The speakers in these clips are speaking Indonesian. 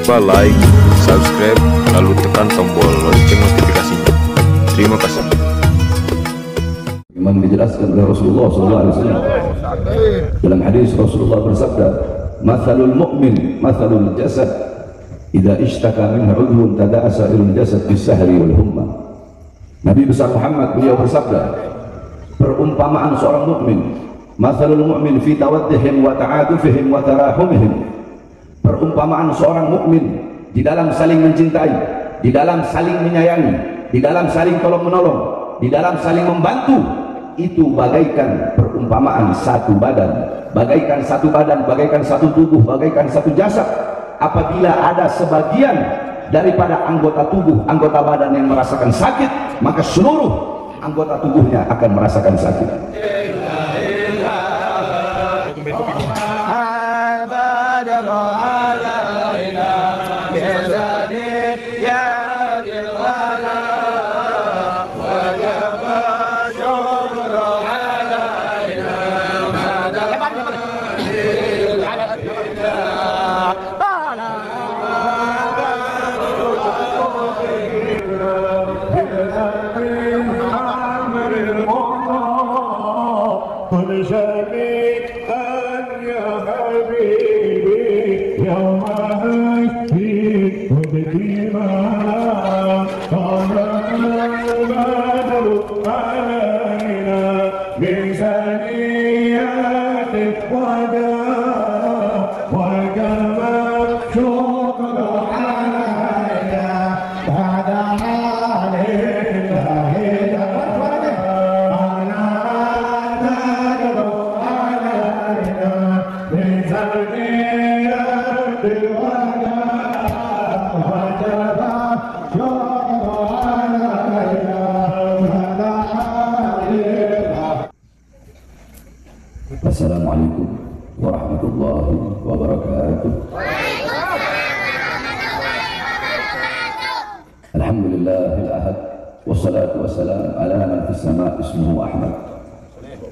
lupa like, subscribe, lalu tekan tombol lonceng notifikasinya. Terima kasih. Memang dijelaskan oleh Rasulullah SAW dalam hadis. Rasulullah bersabda, "Mathalul mu'min mathalul jasad, idza ishtaka minhu 'udwun tada'a sa'irul jasad bis-sahri wal humma." Nabi besar Muhammad beliau bersabda, perumpamaan seorang mukmin, mathalul mu'min fi tawaddihim wa ta'atufihim wa tarahumihim. Perumpamaan seorang mukmin di dalam saling mencintai, di dalam saling menyayangi, di dalam saling tolong-menolong, di dalam saling membantu, itu bagaikan perumpamaan satu badan, bagaikan satu badan, bagaikan satu tubuh, bagaikan satu jasad. Apabila ada sebagian daripada anggota tubuh, anggota badan yang merasakan sakit, maka seluruh anggota tubuhnya akan merasakan sakit. Assalamualaikum warahmatullahi wabarakatuh. Alhamdulillahil ahad, wassalatu wassalamu ala man fis sama' ismuhu Ahmad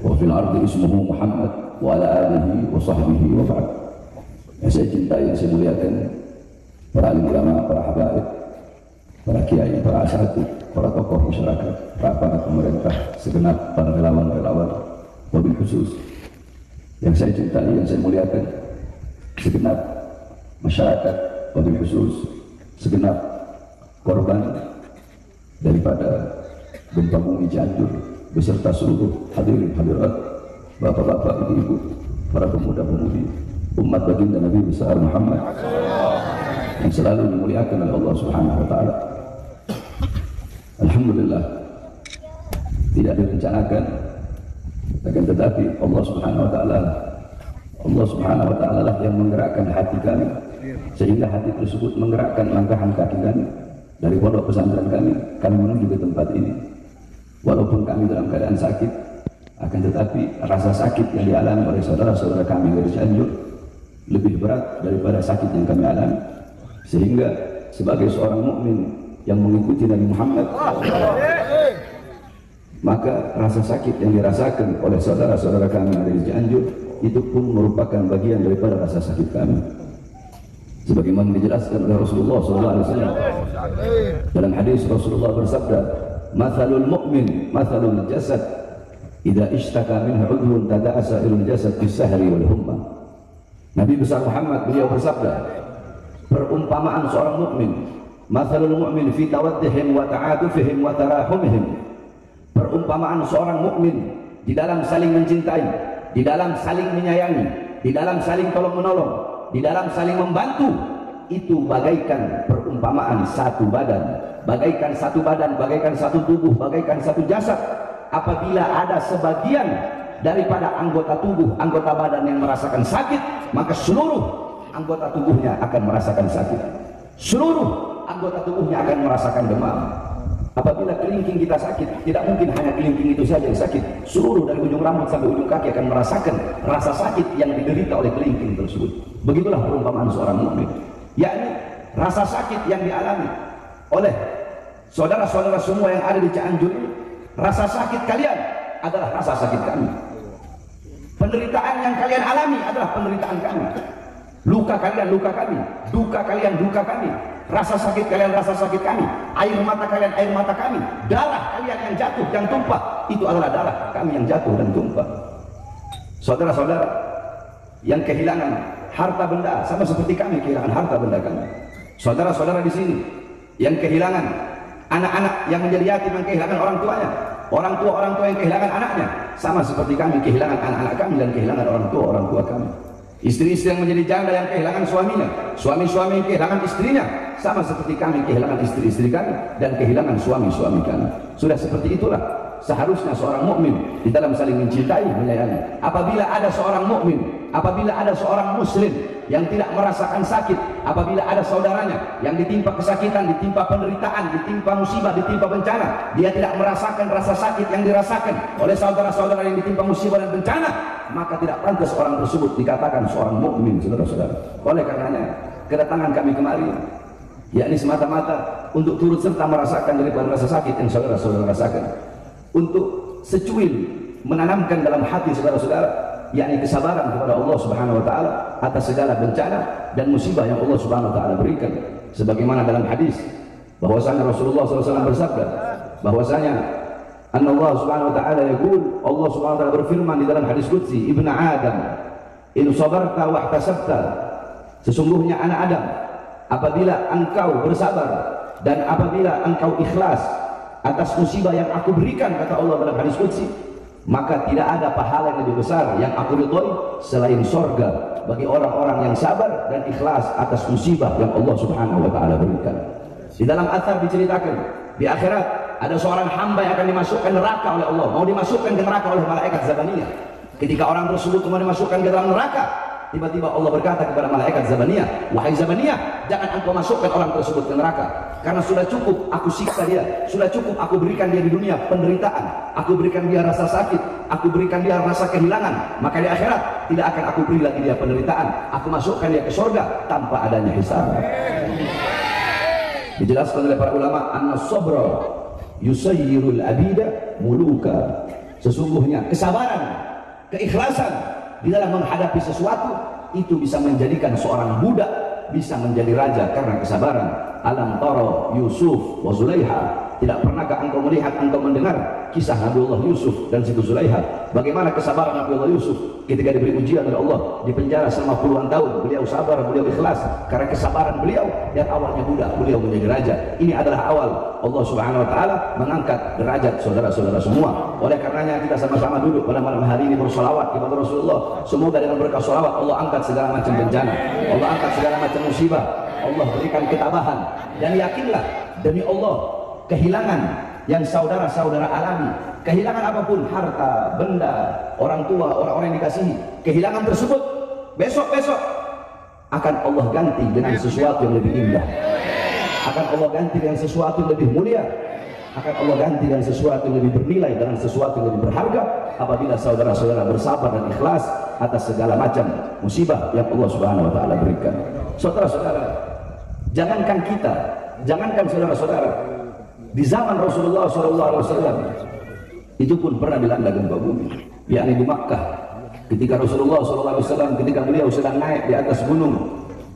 wa fil ardi ismuhu Muhammad wa ala alihi wa sahbihi wa ba'd. Yang saya cintai, yang saya muliakan para alim ulama, para habaib, para kiai, para asatidz, para tokoh masyarakat, para aparat pemerintah, segenap para relawan-relawan, wabil khusus yang saya cintai, yang saya muliakan, segenap masyarakat, wabil khusus segenap korban daripada gempa bumi Cianjur beserta seluruh hadirin hadirat, bapak-bapak, ibu-ibu, para pemuda-pemudi umat baginda Nabi besar Muhammad yang selalu dimuliakan oleh Allah Subhanahu wa taala. Alhamdulillah, tidak direncanakan, akan tetapi Allah Subhanahu wa taala lah yang menggerakkan hati kami, sehingga hati tersebut menggerakkan langkahan kaki kami dari pondok pesantren kami menuju ke tempat ini. Walaupun kami dalam keadaan sakit, akan tetapi rasa sakit yang dialami oleh saudara-saudara kami dari Cianjur lebih berat daripada sakit yang kami alami, sehingga sebagai seorang mukmin yang mengikuti Nabi Muhammad, maka rasa sakit yang dirasakan oleh saudara-saudara kami dari Cianjur itu pun merupakan bagian daripada rasa sakit kami. Sebagaimana dijelaskan oleh Rasulullah SAW dalam hadis. Rasulullah bersabda, "Mathalul mu'min mathalul jasad, idza ishtaka minhu 'udwun tada'a sa'irul jasad bis-sahri wal humma." Nabi besar Muhammad beliau bersabda, perumpamaan seorang mukmin, mathalul mu'min fi tawaddihim wa ta'atufihim wa tarahumihim. Perumpamaan seorang mukmin di dalam saling mencintai, di dalam saling menyayangi, di dalam saling tolong-menolong, di dalam saling membantu, itu bagaikan perumpamaan satu badan, bagaikan satu badan, bagaikan satu tubuh, bagaikan satu jasad. Apabila ada sebagian daripada anggota tubuh, anggota badan yang merasakan sakit, maka seluruh anggota tubuhnya akan merasakan sakit. Seluruh anggota tubuhnya akan merasakan demam. Apabila kelingking kita sakit, tidak mungkin hanya kelingking itu saja yang sakit, seluruh dari ujung rambut sampai ujung kaki akan merasakan rasa sakit yang diderita oleh kelingking tersebut. Begitulah perumpamaan seorang mukmin, yakni rasa sakit yang dialami oleh saudara-saudara semua yang ada di Cianjur. Rasa sakit kalian adalah rasa sakit kami. Penderitaan yang kalian alami adalah penderitaan kami. Luka kalian luka kami, duka kalian duka kami, rasa sakit kalian rasa sakit kami, air mata kalian air mata kami, darah kalian yang jatuh yang tumpah itu adalah darah kami yang jatuh dan tumpah. Saudara-saudara yang kehilangan harta benda sama seperti kami kehilangan harta benda kami. Saudara-saudara di sini yang kehilangan anak-anak yang menjadi yatim yang kehilangan orang tuanya, orang tua yang kehilangan anaknya sama seperti kami kehilangan anak-anak kami dan kehilangan orang tua kami. Istri-istri yang menjadi janda yang kehilangan suaminya, suami-suami yang kehilangan istrinya sama seperti kami kehilangan istri-istri kami dan kehilangan suami-suami kami. Sudah seperti itulah seharusnya seorang mukmin di dalam saling mencintai, menyayangi. Apabila ada seorang mukmin, apabila ada seorang muslim yang tidak merasakan sakit, apabila ada saudaranya yang ditimpa kesakitan, ditimpa penderitaan, ditimpa musibah, ditimpa bencana, dia tidak merasakan rasa sakit yang dirasakan oleh saudara-saudara yang ditimpa musibah dan bencana, maka tidak pantas orang tersebut dikatakan seorang mukmin, saudara-saudara. Oleh karenanya kedatangan kami kemari yakni semata-mata untuk turut serta merasakan daripada rasa sakit yang saudara-saudara rasakan, untuk secuil menanamkan dalam hati saudara-saudara yakni kesabaran kepada Allah Subhanahu wa taala atas segala bencana dan musibah yang Allah Subhanahu wa taala berikan. Sebagaimana dalam hadis bahwasanya Rasulullah SAW bersabda bahwasanya Allah Subhanahu wa taala yaqul, Allah Subhanahu wa taala berfirman di dalam hadis qudsi, Ibnu Adam in sabarta wa ihtasabta, sesungguhnya anak Adam apabila engkau bersabar dan apabila engkau ikhlas atas musibah yang aku berikan, kata Allah dalam hadis qudsi, maka tidak ada pahala yang lebih besar yang aku ridhoi selain sorga bagi orang-orang yang sabar dan ikhlas atas musibah yang Allah Subhanahu wa taala berikan. Di dalam atsar diceritakan di akhirat ada seorang hamba yang akan dimasukkan neraka oleh Allah, mau dimasukkan ke neraka oleh malaikat Zabaniyah. Ketika orang tersebut mau dimasukkan ke dalam neraka, tiba-tiba Allah berkata kepada malaikat Zabaniyah, wahai Zabaniyah, jangan engkau masukkan orang tersebut ke neraka, karena sudah cukup aku siksa dia, sudah cukup aku berikan dia di dunia penderitaan, aku berikan dia rasa sakit, aku berikan dia rasa kehilangan, maka di akhirat tidak akan aku beri lagi dia penderitaan, aku masukkan dia ke surga tanpa adanya hisab. Dijelaskan oleh para ulama, an-sabra yusayyirul abida muluka, sesungguhnya kesabaran, keikhlasan di dalam menghadapi sesuatu itu bisa menjadikan seorang budak bisa menjadi raja karena kesabaran. Alam tara Yusuf wa Zulaiha, tidak pernahkah engkau melihat, engkau mendengar kisah Nabiullah Yusuf dan Siti Zulaiha, bagaimana kesabaran Nabiullah Yusuf ketika diberi ujian oleh Allah di penjara selama puluhan tahun, beliau sabar, beliau ikhlas karena kesabaran beliau, dan awalnya budak beliau menjadi raja. Ini adalah awal Allah Subhanahu wa taala mengangkat derajat saudara-saudara semua. Oleh karenanya kita sama-sama duduk pada malam hari ini bersolawat kepada Rasulullah, semoga dengan berkah solawat Allah angkat segala macam bencana, Allah angkat segala macam musibah, Allah berikan ketabahan. Dan yakinlah demi Allah, kehilangan yang saudara-saudara alami, kehilangan apapun, harta, benda, orang tua, orang-orang yang dikasihi, kehilangan tersebut besok-besok akan Allah ganti dengan sesuatu yang lebih indah, akan Allah ganti dengan sesuatu yang lebih mulia, akan Allah ganti dengan sesuatu yang lebih bernilai, dengan sesuatu yang lebih berharga apabila saudara-saudara bersabar dan ikhlas atas segala macam musibah yang Allah Subhanahu wa taala berikan. Saudara-saudara, jangankan kita, jangankan saudara-saudara, di zaman Rasulullah SAW itu pun pernah dilanda gempa bumi, yakni di Makkah. Ketika Rasulullah SAW ketika beliau sedang naik di atas gunung,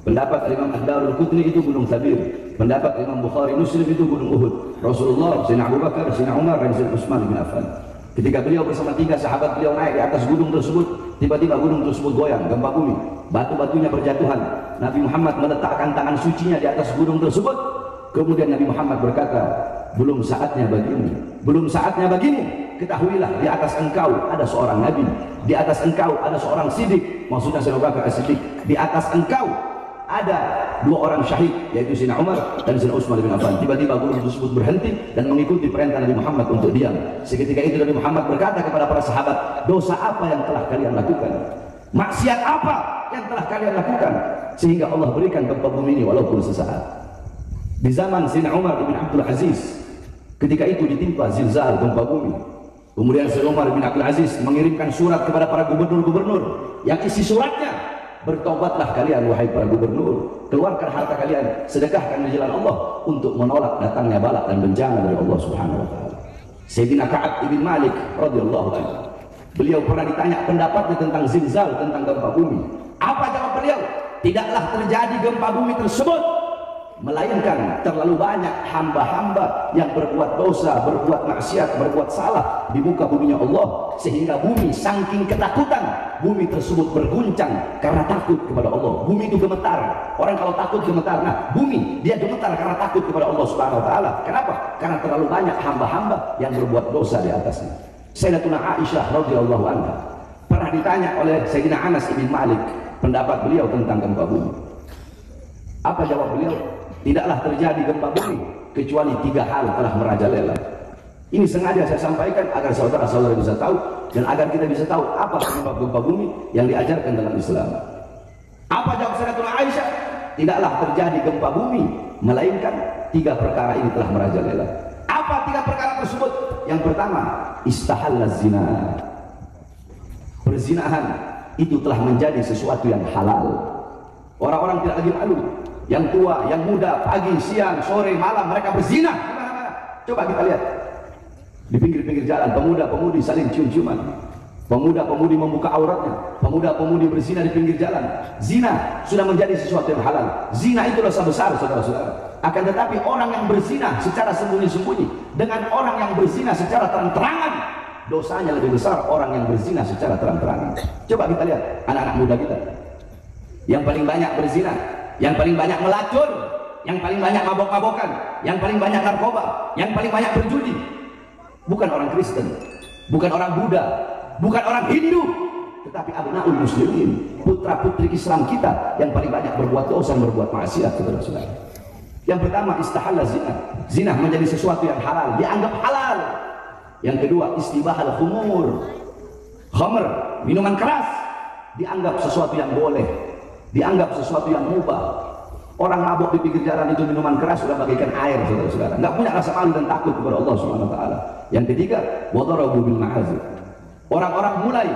pendapat Imam Ad-Darul Qutni itu gunung Thabir, pendapat Imam Bukhari Muslim itu gunung Uhud. Rasulullah, Sayyidina Abu Bakar, Sayyidina Umar, dan Sayyidina Utsman bin Affan, ketika beliau bersama 3 sahabat beliau naik di atas gunung tersebut, tiba-tiba gunung tersebut goyang, gempa bumi, batu-batunya berjatuhan. Nabi Muhammad meletakkan tangan sucinya di atas gunung tersebut. Kemudian Nabi Muhammad berkata, belum saatnya bagimu, belum saatnya bagimu, ketahuilah di atas engkau ada seorang Nabi, di atas engkau ada seorang Siddiq, maksudnya Sayyidina Abu Bakar As-Siddiq, di atas engkau ada 2 orang syahid, yaitu Sayyidina Umar dan Sayyidina Utsman bin Affan. Tiba-tiba gunung tersebut berhenti dan mengikuti perintah Nabi Muhammad untuk diam. Seketika itu Nabi Muhammad berkata kepada para sahabat, dosa apa yang telah kalian lakukan, maksiat apa yang telah kalian lakukan sehingga Allah berikan gempa bumi ini walaupun sesaat. Di zaman Sayyidina Umar bin Abdul Aziz, ketika itu ditimpa zilzal, gempa bumi. Kemudian Sayyidina Umar bin Abdul Aziz mengirimkan surat kepada para gubernur-gubernur yang isi suratnya, bertobatlah kalian wahai para gubernur, keluarkan harta kalian, sedekahkan di jalan Allah untuk menolak datangnya bala dan bencana dari Allah Subhanahu wa taala. Sayyidina Ka'ab bin Malik radhiyallahu anhu, beliau pernah ditanya pendapatnya tentang zilzal, tentang gempa bumi. Apa jawab beliau? tidaklah terjadi gempa bumi tersebut melainkan terlalu banyak hamba-hamba yang berbuat dosa, berbuat maksiat, berbuat salah di muka buminya Allah, sehingga bumi saking ketakutan, bumi tersebut berguncang karena takut kepada Allah. Bumi itu gemetar. Orang kalau takut gemetar. Nah, bumi dia gemetar karena takut kepada Allah Subhanahu wa taala. Kenapa? Karena terlalu banyak hamba-hamba yang berbuat dosa di atasnya. Sayyidatuna Aisyah radhiyallahu anha pernah ditanya oleh Sayyidina Anas bin Malik pendapat beliau tentang gempa bumi. Apa jawab beliau? Tidaklah terjadi gempa bumi kecuali 3 hal telah merajalela. Ini sengaja saya sampaikan agar saudara-saudara bisa tahu dan agar kita bisa tahu apa penyebab gempa bumi yang diajarkan dalam Islam. Apa jawab Sayyidatuna Aisyah? Tidaklah terjadi gempa bumi melainkan 3 perkara ini telah merajalela. Apa 3 perkara tersebut? Yang pertama, istahalla zina. Perzinahan itu telah menjadi sesuatu yang halal. Orang-orang tidak lagi malu. Yang tua, yang muda, pagi, siang, sore, malam mereka berzina di mana-mana. Coba kita lihat di pinggir-pinggir jalan, pemuda-pemudi saling cium-ciuman, pemuda-pemudi membuka auratnya, pemuda-pemudi berzina di pinggir jalan. Zina sudah menjadi sesuatu yang halal. Zina itu dosa besar, saudara-saudara. Akan tetapi orang yang berzina secara sembunyi-sembunyi dengan orang yang berzina secara terang-terangan, dosanya lebih besar orang yang berzina secara terang-terangan. Coba kita lihat anak-anak muda kita yang paling banyak berzina, yang paling banyak melacur, yang paling banyak mabok-mabokan, yang paling banyak narkoba, yang paling banyak berjudi. Bukan orang Kristen, bukan orang Buddha, bukan orang Hindu, tetapi abnaul muslimin, putra-putri Islam kita yang paling banyak berbuat dosa dan berbuat maksiat, saudara-saudara. Yang pertama, istahalla zina. Zina menjadi sesuatu yang halal, dianggap halal. Yang kedua, istibahal khumur. Khamr, minuman keras, dianggap sesuatu yang boleh, dianggap sesuatu yang mubah. Orang mabuk di pinggir jalan itu minuman keras sudah bagaikan air, saudara-saudara. Nggak punya rasa malu dan takut kepada Allah Subhanahu wa taala. Yang ketiga, wadarabu bil ma'azif. Orang-orang mulai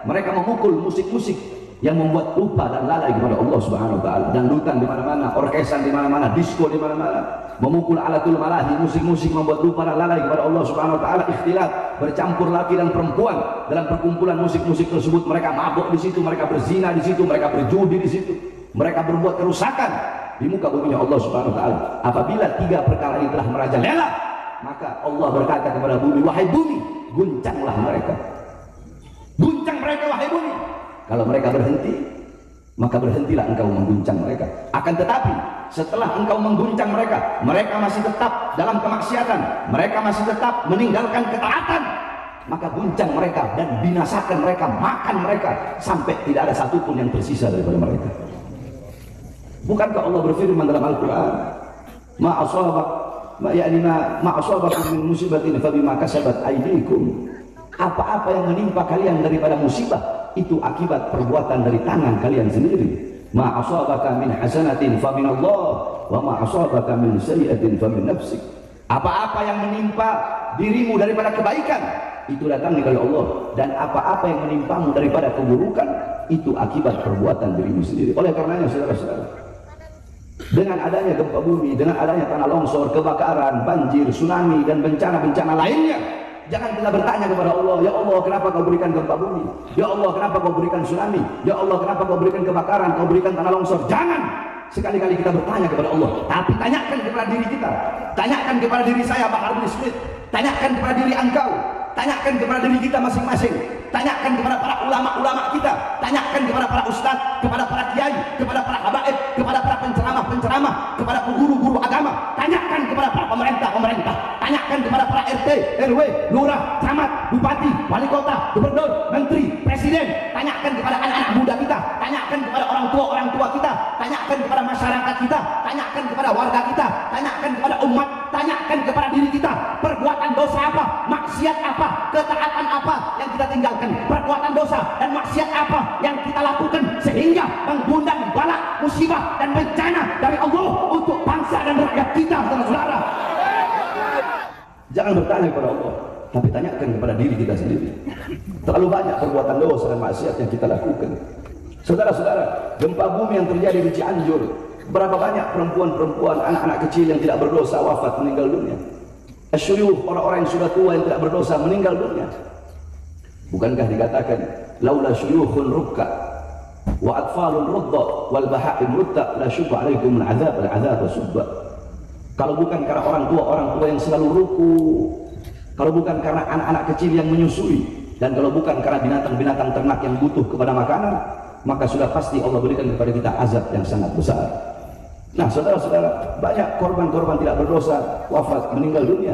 mereka memukul musik-musik yang membuat lupa dan lalai kepada Allah Subhanahu wa taala. Dangdutan di mana-mana, orkesan di mana-mana, disco di mana-mana, memukul alatul malahi, musik-musik membuat lupa dan lalai kepada Allah Subhanahu wa taala. Ikhtilat, bercampur laki dan perempuan dalam perkumpulan musik-musik tersebut. Mereka mabuk di situ, mereka berzina di situ, mereka berjudi di situ, mereka berbuat kerusakan di muka buminya Allah Subhanahu wa taala. Apabila 3 perkara ini telah merajalela, maka Allah berkata kepada bumi, wahai bumi, guncanglah mereka. Guncang mereka wahai bumi. Kalau mereka berhenti, maka berhentilah engkau mengguncang mereka. Akan tetapi setelah engkau mengguncang mereka, mereka masih tetap dalam kemaksiatan, mereka masih tetap meninggalkan ketaatan, maka guncang mereka dan binasakan mereka, makan mereka sampai tidak ada satupun yang tersisa daripada mereka. Bukankah Allah berfirman dalam Al-Quran, ma asabakum min musibatin fabima kasabat aydikum. Apa-apa yang menimpa kalian daripada musibah itu akibat perbuatan dari tangan kalian sendiri. Ma asabaka min hasanatin faminallah wa ma asabaka min sayyi'atin famin nafsik. Apa-apa yang menimpa dirimu daripada kebaikan itu datangnya dari Allah, dan apa-apa yang menimpamu daripada keburukan itu akibat perbuatan dirimu sendiri. Oleh karenanya saudara-saudara, dengan adanya gempa bumi, dengan adanya tanah longsor, kebakaran, banjir, tsunami dan bencana-bencana lainnya, jangan kita bertanya kepada Allah, ya Allah kenapa kau berikan gempa bumi, ya Allah kenapa kau berikan tsunami, ya Allah kenapa kau berikan kebakaran, kau berikan tanah longsor. Jangan sekali-kali kita bertanya kepada Allah, tapi tanyakan kepada diri kita, tanyakan kepada diri saya Bahar bin Smith, tanyakan kepada diri engkau, tanyakan kepada diri kita masing-masing, tanyakan kepada para ulama-ulama kita, tanyakan kepada para ustadz, kepada para kiai, kepada para habaib, kepada para penceramah-penceramah, kepada guru-guru agama, tanyakan kepada para pemerintah-pemerintah, tanyakan kepada para RT, RW, lurah, camat, bupati, wali kota, gubernur, menteri, presiden, tanyakan kepada anak-anak muda kita, tanyakan kepada orang tua kita, tanyakan kepada masyarakat kita, tanyakan kepada warga kita, tanyakan kepada umat, tanyakan kepada diri kita, perbuatan dosa apa, maksiat apa, ketaatan apa yang kita tinggalkan, perbuatan dosa dan maksiat apa yang kita lakukan sehingga mengundang bala, musibah dan bencana dari Allah untuk bangsa dan rakyat kita, saudara-saudara. Jangan bertanya kepada Allah, tapi tanyakan kepada diri kita sendiri. Terlalu banyak perbuatan dosa dan maksiat yang kita lakukan. Saudara-saudara, gempa bumi yang terjadi di Cianjur, berapa banyak perempuan-perempuan, anak-anak kecil yang tidak berdosa wafat, meninggal dunia. Asyuyuh, orang-orang yang sudah tua yang tidak berdosa meninggal dunia. Bukankah dikatakan laula syuyukhun rukka wa atfalun rudda wal bahaim rudda la syubha alaikum al-'adzab subba. Kalau bukan karena orang tua yang selalu ruku, kalau bukan karena anak-anak kecil yang menyusui, dan kalau bukan karena binatang-binatang ternak yang butuh kepada makanan, maka sudah pasti Allah berikan kepada kita azab yang sangat besar. Nah, saudara-saudara, banyak korban-korban tidak berdosa wafat, meninggal dunia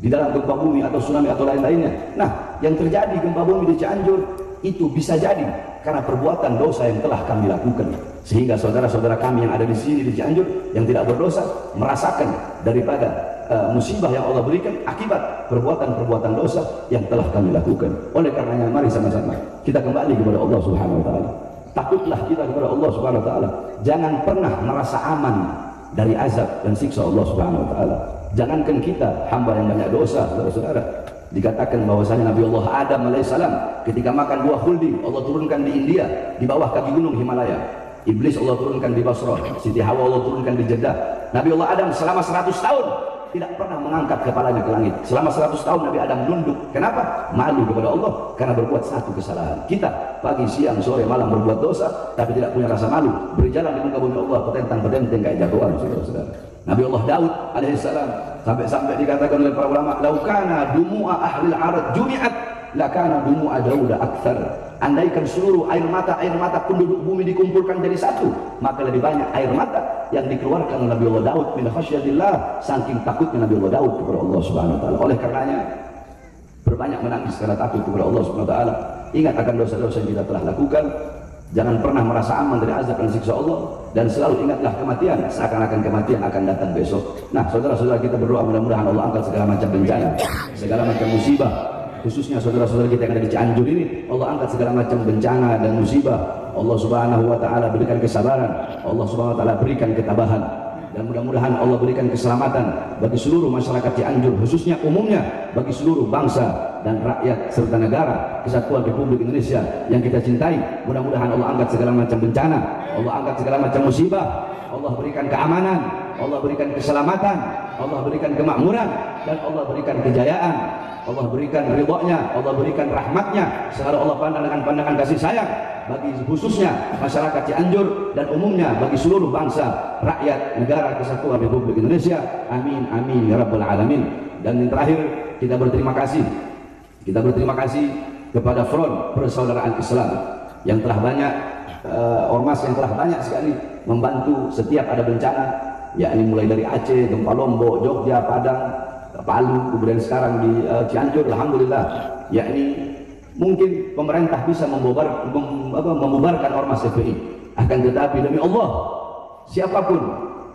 di dalam gempa bumi atau tsunami atau lain-lainnya. Nah, yang terjadi gempa bumi di Cianjur itu bisa jadi karena perbuatan dosa yang telah kami lakukan, sehingga saudara-saudara kami yang ada di sini di Cianjur yang tidak berdosa merasakan daripada musibah yang Allah berikan akibat perbuatan-perbuatan dosa yang telah kami lakukan. Oleh karenanya mari sama-sama kita kembali kepada Allah Subhanahu wa taala. Takutlah kita kepada Allah Subhanahu wa taala. Jangan pernah merasa aman dari azab dan siksa Allah Subhanahu wa taala. Jangankan kita hamba yang banyak dosa, saudara-saudara. Dikatakan bahwasanya Nabi Allah Adam alaihissalam ketika makan buah khuldi, Allah turunkan di India di bawah kaki gunung Himalaya. Iblis Allah turunkan di Basrah, Siti Hawa Allah turunkan di Jeddah. Nabi Allah Adam selama 100 tahun tidak pernah mengangkat kepalanya ke langit. Selama 100 tahun Nabi Adam nunduk. Kenapa? Malu kepada Allah karena berbuat satu kesalahan. Kita pagi, siang, sore, malam berbuat dosa tapi tidak punya rasa malu, berjalan di muka bumi Allah petentang-petenteng kayak jagoan, saudara-saudara. Nabi Allah Daud alaihissalam sampai dikatakan oleh para ulama, laukana dumu'a ahlil arad jumi'at lakana dumu'a Dauda akthar. Andaikan seluruh air mata penduduk bumi dikumpulkan jadi satu, maka lebih banyak air mata yang dikeluarkan oleh Nabi Allah Daud min khasyatillah, saking takutnya Nabi Allah Daud kepada Allah Subhanahu wa taala. Oleh karenanya berbanyak menangis karena takut kepada Allah Subhanahu wa taala. Ingat akan dosa-dosa yang kita telah lakukan. Jangan pernah merasa aman dari azab dan siksa Allah, dan selalu ingatlah kematian, seakan-akan kematian akan datang besok. Nah, saudara-saudara, kita berdoa mudah-mudahan Allah angkat segala macam bencana, segala macam musibah, khususnya saudara-saudara kita yang ada di Cianjur ini. Allah angkat segala macam bencana dan musibah. Allah Subhanahu wa taala berikan kesabaran, Allah Subhanahu wa taala berikan ketabahan, dan mudah-mudahan Allah berikan keselamatan bagi seluruh masyarakat Cianjur, khususnya umumnya bagi seluruh bangsa dan rakyat serta negara kesatuan Republik Indonesia yang kita cintai. Mudah-mudahan Allah angkat segala macam bencana, Allah angkat segala macam musibah, Allah berikan keamanan, Allah berikan keselamatan, Allah berikan kemakmuran, dan Allah berikan kejayaan, Allah berikan ridhonya, Allah berikan rahmatnya, selalu Allah pandang dengan pandangan kasih sayang bagi khususnya masyarakat Cianjur dan umumnya bagi seluruh bangsa, rakyat, negara kesatuan Republik Indonesia. Amin, amin ya rabbal alamin. Dan yang terakhir, kita berterima kasih kepada Front Persaudaraan Islam yang telah banyak ormas yang telah banyak sekali membantu setiap ada bencana, yakni mulai dari Aceh, gempa Lombok, Jogja, Padang, Palu, kemudian sekarang di Cianjur, alhamdulillah. Yakni mungkin pemerintah bisa membubarkan ormas FPI, akan tetapi demi Allah siapapun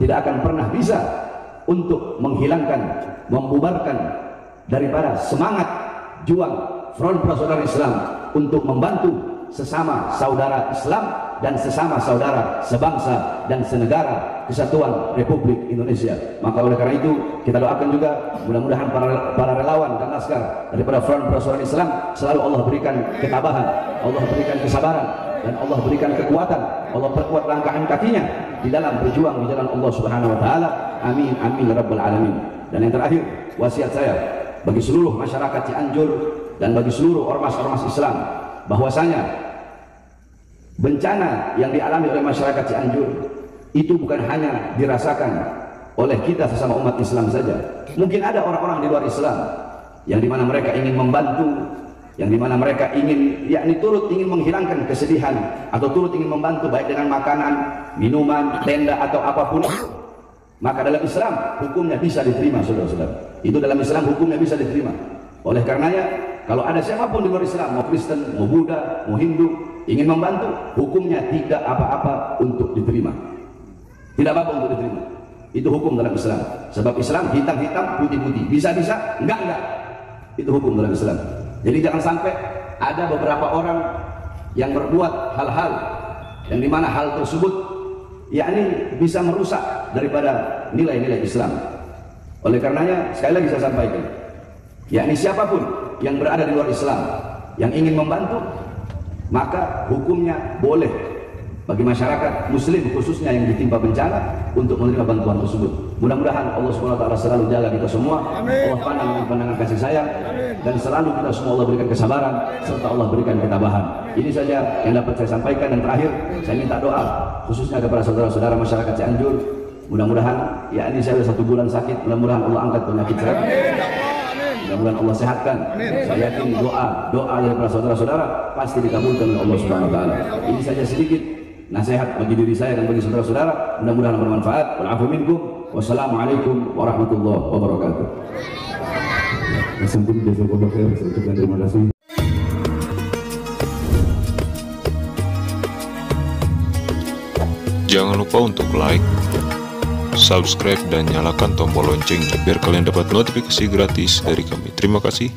tidak akan pernah bisa untuk menghilangkan, membubarkan daripada semangat juang Front Persaudaraan Islam untuk membantu sesama saudara Islam dan sesama saudara sebangsa dan senegara kesatuan Republik Indonesia. Maka oleh karena itu kita doakan juga mudah-mudahan para relawan dan laskar daripada Front Persaudaraan Islam selalu Allah berikan ketabahan, Allah berikan kesabaran, dan Allah berikan kekuatan, Allah perkuat langkahan kakinya di dalam berjuang di jalan Allah Subhanahu wa taala. Amin, amin ya rabbal alamin. Dan yang terakhir, wasiat saya bagi seluruh masyarakat Cianjur dan bagi seluruh ormas-ormas Islam, bahwasanya bencana yang dialami oleh masyarakat Cianjur itu bukan hanya dirasakan oleh kita sesama umat Islam saja. Mungkin ada orang-orang di luar Islam yang dimana mereka ingin membantu, yang dimana mereka ingin turut ingin menghilangkan kesedihan atau turut ingin membantu baik dengan makanan, minuman, tenda atau apapun. Maka dalam Islam hukumnya bisa diterima, saudara-saudara. Itu dalam Islam hukumnya bisa diterima. Oleh karenanya kalau ada siapapun di luar Islam, mau Kristen, mau Buddha, mau Hindu, ingin membantu, hukumnya tidak apa-apa untuk diterima. Tidak apa-apa untuk diterima. Itu hukum dalam Islam. Sebab Islam hitam-hitam, putih-putih. Bisa-bisa, enggak. Itu hukum dalam Islam. Jadi jangan sampai ada beberapa orang yang berbuat hal-hal yang dimana hal tersebut bisa merusak daripada nilai-nilai Islam. Oleh karenanya sekali lagi saya sampaikan, siapapun yang berada di luar Islam yang ingin membantu, maka hukumnya boleh bagi masyarakat muslim khususnya yang ditimpa bencana untuk menerima bantuan tersebut. Mudah-mudahan Allah Subhanahu wa taala selalu jaga kita semua. Allah pandang dengan pandangan kasih sayang, dan selalu kita semua Allah berikan kesabaran serta Allah berikan ketabahan. Ini saja yang dapat saya sampaikan, dan terakhir saya minta doa khususnya kepada saudara-saudara masyarakat Cianjur. Mudah-mudahan ya ini saya 1 bulan sakit, mudah-mudahan Allah angkat penyakit saya. Mudah-mudahan Allah sehatkan. Saya yakin doa dari para saudara-saudara pasti dikabulkan oleh Allah Subhanahu wa taala. Ini saja sedikit nasihat bagi diri saya dan bagi saudara-saudara, mudah-mudahan bermanfaat. Wal afu minkum. Wassalamualaikum warahmatullahi wabarakatuh. Terima kasih. Jangan lupa untuk like, subscribe, dan nyalakan tombol loncengnya biar kalian dapat notifikasi gratis dari kami. Terima kasih.